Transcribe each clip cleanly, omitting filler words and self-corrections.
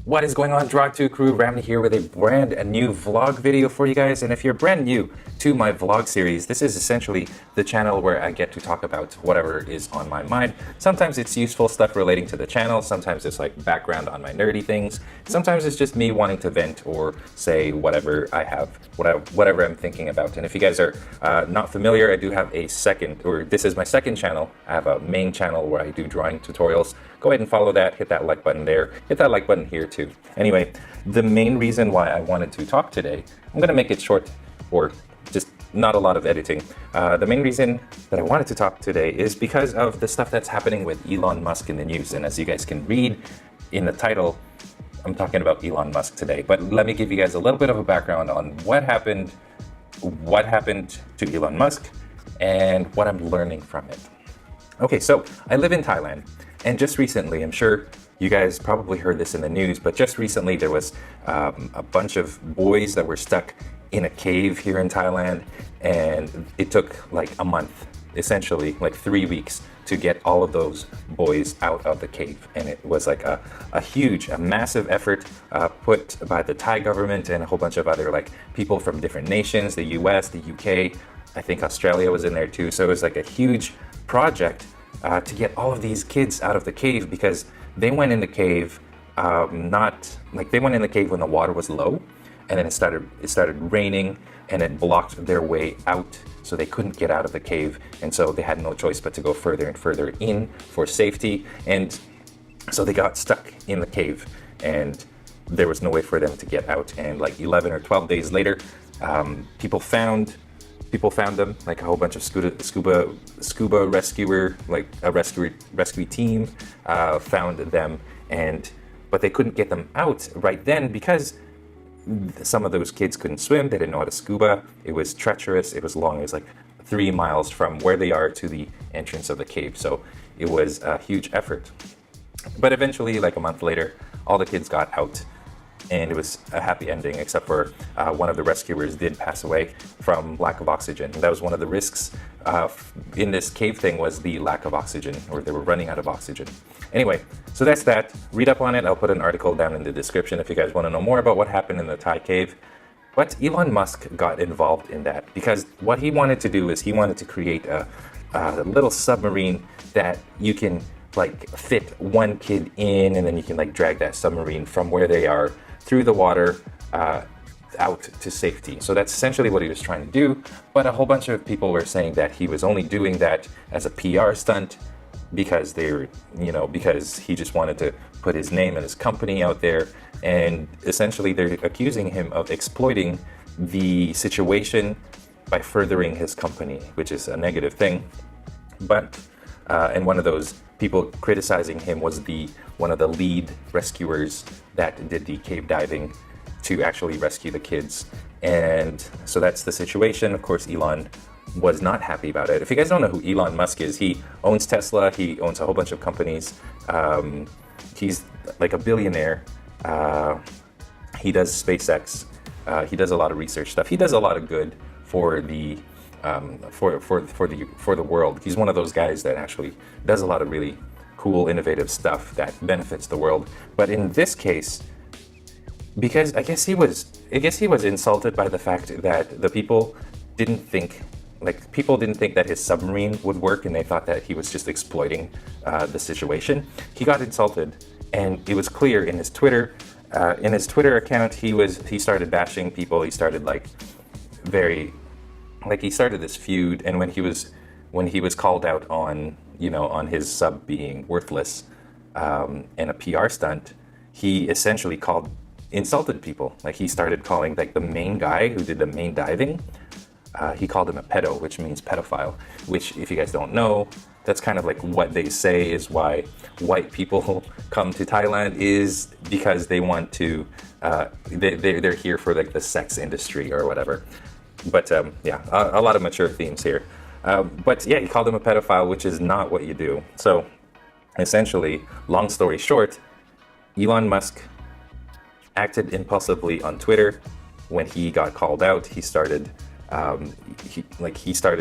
What is going on, drawittoo crew? Ramny here with a brand new vlog video for you guys. And if you're brand new to my vlog series, this is essentially the channel where I get to talk about whatever is on my mind. Sometimes it's useful stuff relating to the channel. Sometimes it's like background on my nerdy things. Sometimes it's just me wanting to vent or say whatever I have, whatever I'm thinking about. And if you guys are not familiar, I do have a second, or this is my second channel. I have a main channel where I do drawing tutorials. Go ahead and follow that, hit that like button there, hit that like button here too. Anyway, the main reason why I wanted to talk today, I'm gonna make it short or just not a lot of editing. The main reason that I wanted to talk today is because of the stuff that's happening with Elon Musk in the news. And as you guys can read in the title, I'm talking about Elon Musk today. But let me give you guys a little bit of a background on what happened to Elon Musk and what I'm learning from it. Okay, so I live in Thailand. And just recently, I'm sure you guys probably heard this in the news, but just recently there was a bunch of boys that were stuck in a cave here in Thailand, and it took like a month, essentially like 3 weeks to get all of those boys out of the cave. And it was like a massive effort put by the Thai government and a whole bunch of other like people from different nations, the US, the UK, I think Australia was in there too. So it was like a huge project to get all of these kids out of the cave, because they went in the cave they went in the cave when the water was low, and then it started raining and it blocked their way out, so they couldn't get out of the cave, and so they had no choice but to go further and further in for safety, and so they got stuck in the cave and there was no way for them to get out. And like 11 or 12 days later, people found them, like a whole bunch of scuba rescuer, like a rescue team found them, but they couldn't get them out right then because some of those kids couldn't swim. They didn't know how to scuba. It was treacherous. It was long. It was like 3 miles from where they are to the entrance of the cave. So it was a huge effort. But eventually, like a month later, all the kids got out. And it was a happy ending, except for one of the rescuers did pass away from lack of oxygen. That was one of the risks in this cave thing, was the lack of oxygen, or they were running out of oxygen. Anyway, so that's that. Read up on it. I'll put an article down in the description if you guys want to know more about what happened in the Thai cave. But Elon Musk got involved in that because what he wanted to do is he wanted to create a little submarine that you can like fit one kid in, and then you can like drag that submarine from where they are through the water out to safety. So that's essentially what he was trying to do. But a whole bunch of people were saying that he was only doing that as a PR stunt because because he just wanted to put his name and his company out there. And essentially they're accusing him of exploiting the situation by furthering his company, which is a negative thing. But and one of those people criticizing him was one of the lead rescuers that did the cave diving to actually rescue the kids. And so that's the situation. Of course, Elon was not happy about it. If you guys don't know who Elon Musk is, he owns Tesla, he owns a whole bunch of companies. He's like a billionaire. He does SpaceX. He does a lot of research stuff. He does a lot of good for the world. He's one of those guys that actually does a lot of really cool, innovative stuff that benefits the world. But in this case, because I guess he was insulted by the fact that the people didn't think that his submarine would work, and they thought that he was just exploiting the situation. He got insulted, and it was clear in his Twitter account. He started bashing people. He started he started this feud, and when he was called out on his sub being worthless and a PR stunt, he essentially insulted people. Like he started calling like the main guy who did the main diving, he called him a pedo, which means pedophile, which if you guys don't know, that's kind of like what they say is why white people come to Thailand, is because they want to they're here for like the sex industry or whatever. But yeah, a lot of mature themes here. But yeah, he called him a pedophile, which is not what you do. So essentially, long story short, Elon Musk acted impulsively on Twitter. When he got called out, he started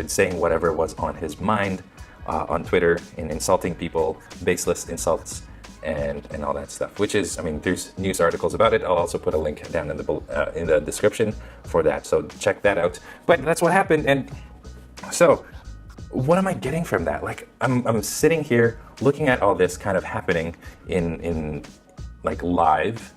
saying whatever was on his mind on Twitter and insulting people, baseless insults. and all that stuff, which is, I mean, there's news articles about it. I'll also put a link down in the description for that, so check that out. But that's what happened. And so what am I getting from that? Like, I'm sitting here looking at all this kind of happening in like live.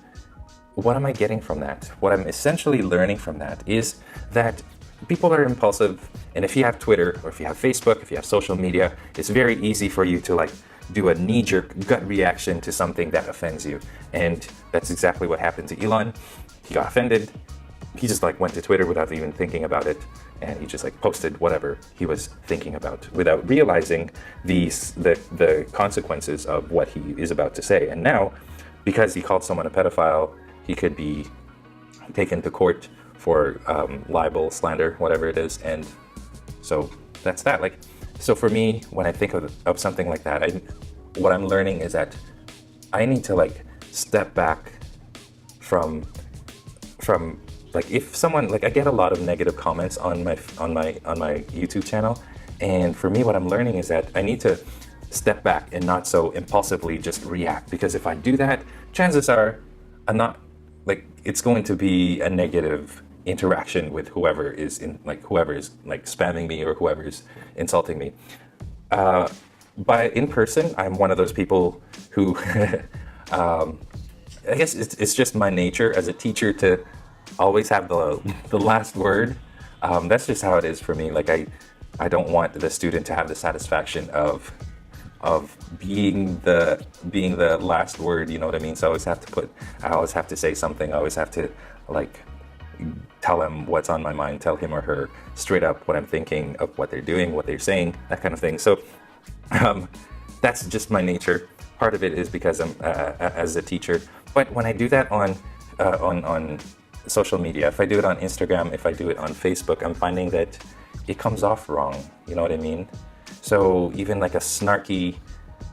What am I getting from that? What I'm essentially learning from that is that people are impulsive, and if you have Twitter or if you have Facebook, if you have social media, it's very easy for you to like do a knee-jerk gut reaction to something that offends you. And that's exactly what happened to Elon. He got offended. He just like went to Twitter without even thinking about it, and he just like posted whatever he was thinking about without realizing the consequences of what he is about to say. And now, because he called someone a pedophile, he could be taken to court for libel, slander, whatever it is. And so that's that. Like, so for me, when I think of something like that, what I'm learning is that I need to like step back from like, if someone, like, I get a lot of negative comments on my YouTube channel, and for me, what I'm learning is that I need to step back and not so impulsively just react, because if I do that, chances are I'm not, like, it's going to be a negative interaction with whoever is spamming me or whoever is insulting me. But in person, I'm one of those people who I guess it's just my nature as a teacher to always have the last word. That's just how it is for me. Like, I don't want the student to have the satisfaction of being the last word, you know what I mean? So I always have to say something. I always have to like tell him what's on my mind, tell him or her straight up what I'm thinking of what they're doing, what they're saying, that kind of thing. So that's just my nature. Part of it is because I'm as a teacher. But when I do that on social media, if I do it on Instagram, if I do it on Facebook, I'm finding that it comes off wrong. You know what I mean? So even like a snarky,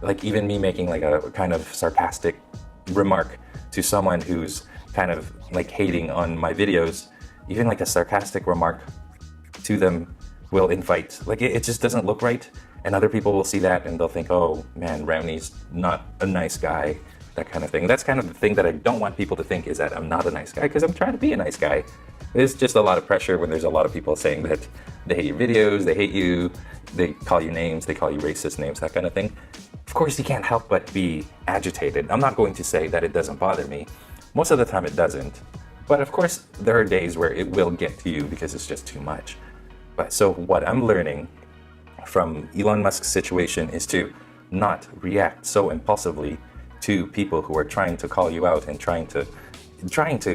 like even me making like a kind of sarcastic remark to someone who's kind of like hating on my videos, even like a sarcastic remark to them will invite, like it just doesn't look right. And other people will see that and they'll think, oh man, Ramny's not a nice guy, that kind of thing. That's kind of the thing that I don't want people to think, is that I'm not a nice guy, because I'm trying to be a nice guy. It's just a lot of pressure when there's a lot of people saying that they hate your videos, they hate you, they call you names, they call you racist names, that kind of thing. Of course, you can't help but be agitated. I'm not going to say that it doesn't bother me. Most of the time it doesn't. But of course, there are days where it will get to you because it's just too much. But so what I'm learning from Elon Musk's situation is to not react so impulsively to people who are trying to call you out and trying to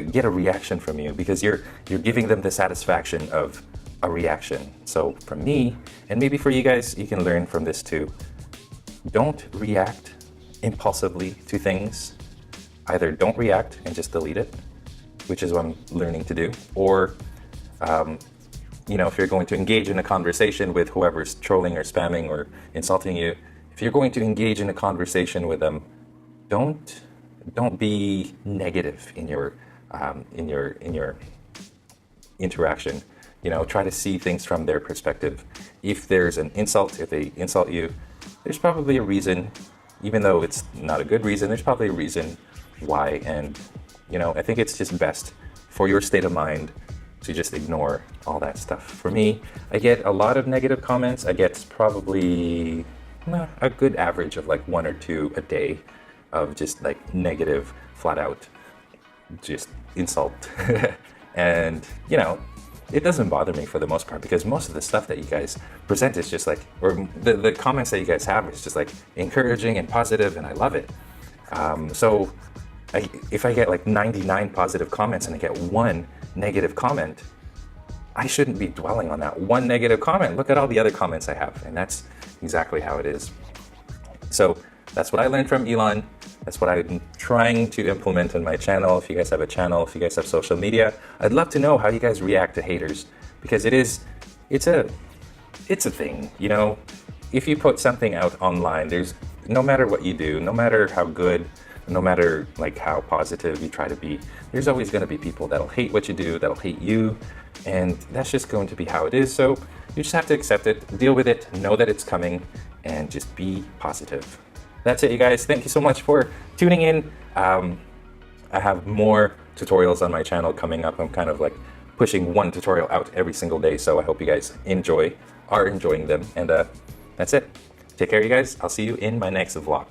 get a reaction from you, because you're giving them the satisfaction of a reaction. So for me, and maybe for you guys, you can learn from this too. Don't react impulsively to things. Either don't react and just delete it, which is what I'm learning to do, or if you're going to engage in a conversation with whoever's trolling or spamming or insulting you, if you're going to engage in a conversation with them, don't be negative in your interaction. Try to see things from their perspective. If there's an insult, if they insult you, there's probably a reason, even though it's not a good reason, there's probably a reason why. And I think it's just best for your state of mind to just ignore all that stuff. For me, I get a lot of negative comments. I get probably a good average of like 1 or 2 a day of just like negative, flat out, just insult. And it doesn't bother me for the most part, because most of the stuff that you guys present is just like, or the comments that you guys have is just like encouraging and positive, and I love it. So if I get like 99 positive comments and I get 1 negative comment, I shouldn't be dwelling on that 1 negative comment. Look at all the other comments I have, and that's exactly how it is. So that's what I learned from Elon. That's what I'm trying to implement on my channel. If you guys have a channel, if you guys have social media, I'd love to know how you guys react to haters, because it's a thing. If you put something out online, no matter what you do, no matter how good, no matter like how positive you try to be, there's always going to be people that'll hate what you do, that'll hate you, and that's just going to be how it is. So you just have to accept it, deal with it, know that it's coming, and just be positive. that's it, you guys. Thank you so much for tuning in. I have more tutorials on my channel coming up. I'm kind of like pushing one tutorial out every single day, so I hope you guys are enjoying them. And that's it. Take care, you guys. I'll see you in my next vlog.